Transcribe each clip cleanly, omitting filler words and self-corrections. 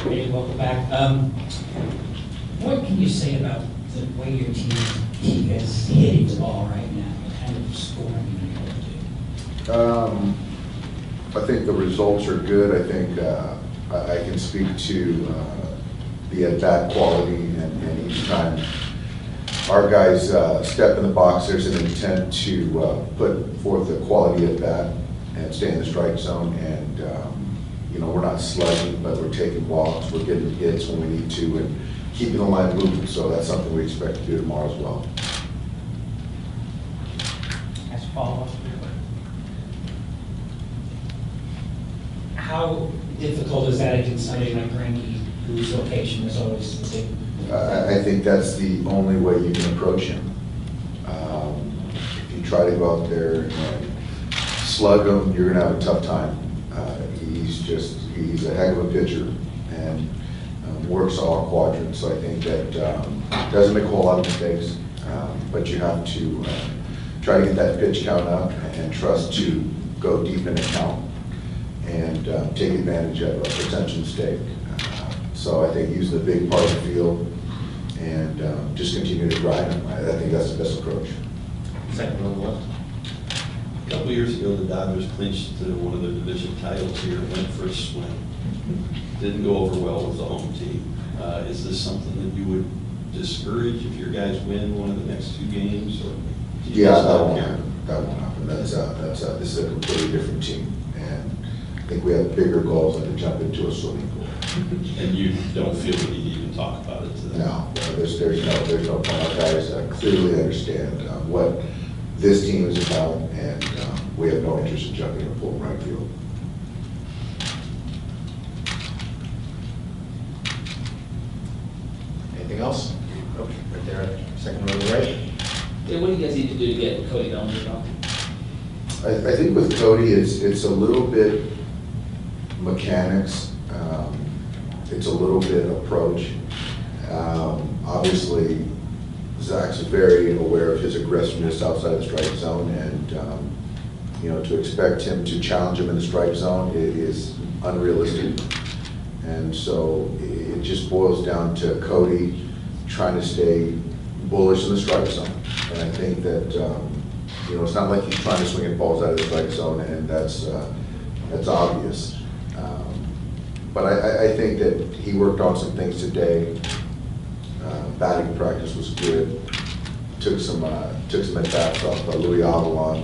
Dave, welcome back. What can you say about the way your team is hitting the ball right now? What kind of scoring you're able to do? I think the results are good. I think I can speak to the at-bat quality, and each time our guys step in the box, there's an intent to put forth a quality at-bat and stay in the strike zone. And you know, we're not slugging, but we're taking walks, we're getting hits when we need to, and keeping the line moving. So that's something we expect to do tomorrow as well. As follow-up, how difficult is that against somebody like Granky, whose location is always the same? I think that's the only way you can approach him. If you try to go out there and slug him, you're going to have a tough time. He's a heck of a pitcher and works all quadrants. So I think that doesn't make a whole lot of mistakes, but you have to try to get that pitch count up and trust to go deep in the count and take advantage of a potential mistake. So I think use the big part of the field and just continue to grind him. I think that's the best approach. Second on the left. A couple years ago, the Dodgers clinched one of their division titles here, went for a swing. Didn't go over well with the home team. Is this something that you would discourage if your guys win one of the next two games? Or yeah, that won't happen. That won't happen. This is a completely different team, and I think we have bigger goals than to jump into a swimming pool. And you don't feel the need to even talk about it to them? No, there's no point. Our guys clearly understand what this team is about, and we have no interest in jumping in a pool in right field. Anything else? Oh, right there, second row to the right. Yeah, what do you guys need to do to get Cody Bellinger going? I think with Cody, it's a little bit mechanics. It's a little bit approach. Obviously, Zach's very aware of his aggressiveness outside the strike zone, and you know, to expect him to challenge him in the strike zone is unrealistic. And so it just boils down to Cody trying to stay bullish in the strike zone. And I think that you know, it's not like he's trying to swing at balls out of the strike zone, and that's obvious. But I think that he worked on some things today. Batting practice was good. Took some at-bats off Louis Avalon,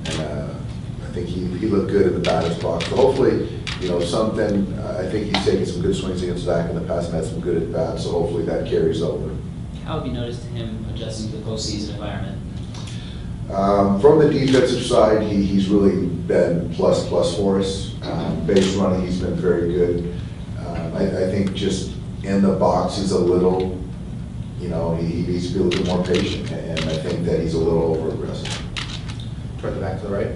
and I think he looked good in the batter's box. So hopefully, you know, something. I think he's taken some good swings against Zach in the past and had some good at-bats. So hopefully that carries over. How have you noticed him adjusting to the postseason environment? From the defensive side, he's really been plus for us. Base running, he's been very good. I think just in the box, he's a little, you know, he needs to be a little bit more patient, and I think that he's a little over-aggressive. Toward the back to the right.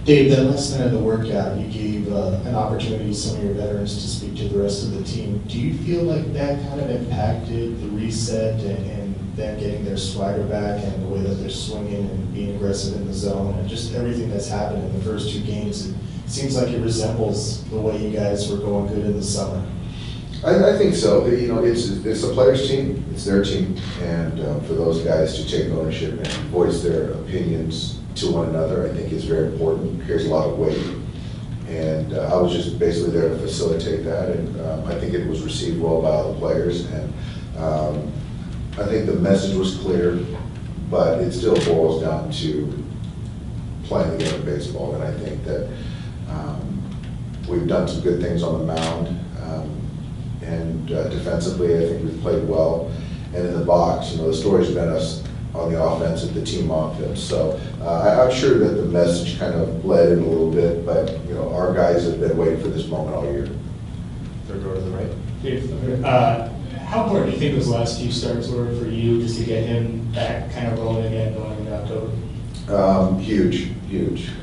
Dave, that last night of the workout, you gave an opportunity to some of your veterans to speak to the rest of the team. Do you feel like that kind of impacted the reset and them getting their swagger back and the way that they're swinging and being aggressive in the zone and just everything that's happened in the first two games? It seems like it resembles the way you guys were going good in the summer. I think so. You know, it's a players' team. It's their team, and for those guys to take ownership and voice their opinions to one another, I think is very important. Carries a lot of weight, and I was just basically there to facilitate that, and I think it was received well by all the players, and I think the message was clear, but it still boils down to playing the game of baseball, and I think that we've done some good things on the mound. And defensively, I think we've played well. And in the box, you know, the story's been us on the offense, the team offense. So I'm sure that the message kind of bled in a little bit, but you know, our guys have been waiting for this moment all year. Third row to the right. Dave, how important do you think those last few starts were for you just to get him back kind of rolling again going into October? Huge.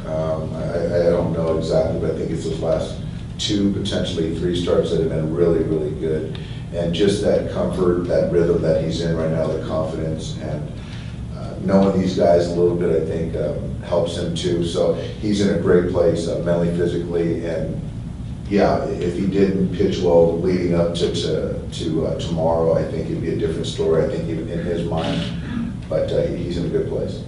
I don't know exactly, but I think it's those last 2, potentially 3 starts that have been really, really good. And just that comfort, that rhythm that he's in right now, the confidence, and knowing these guys a little bit, I think helps him too. So he's in a great place mentally, physically, and yeah, if he didn't pitch well leading up to tomorrow, I think it'd be a different story, I think even in his mind, but he's in a good place.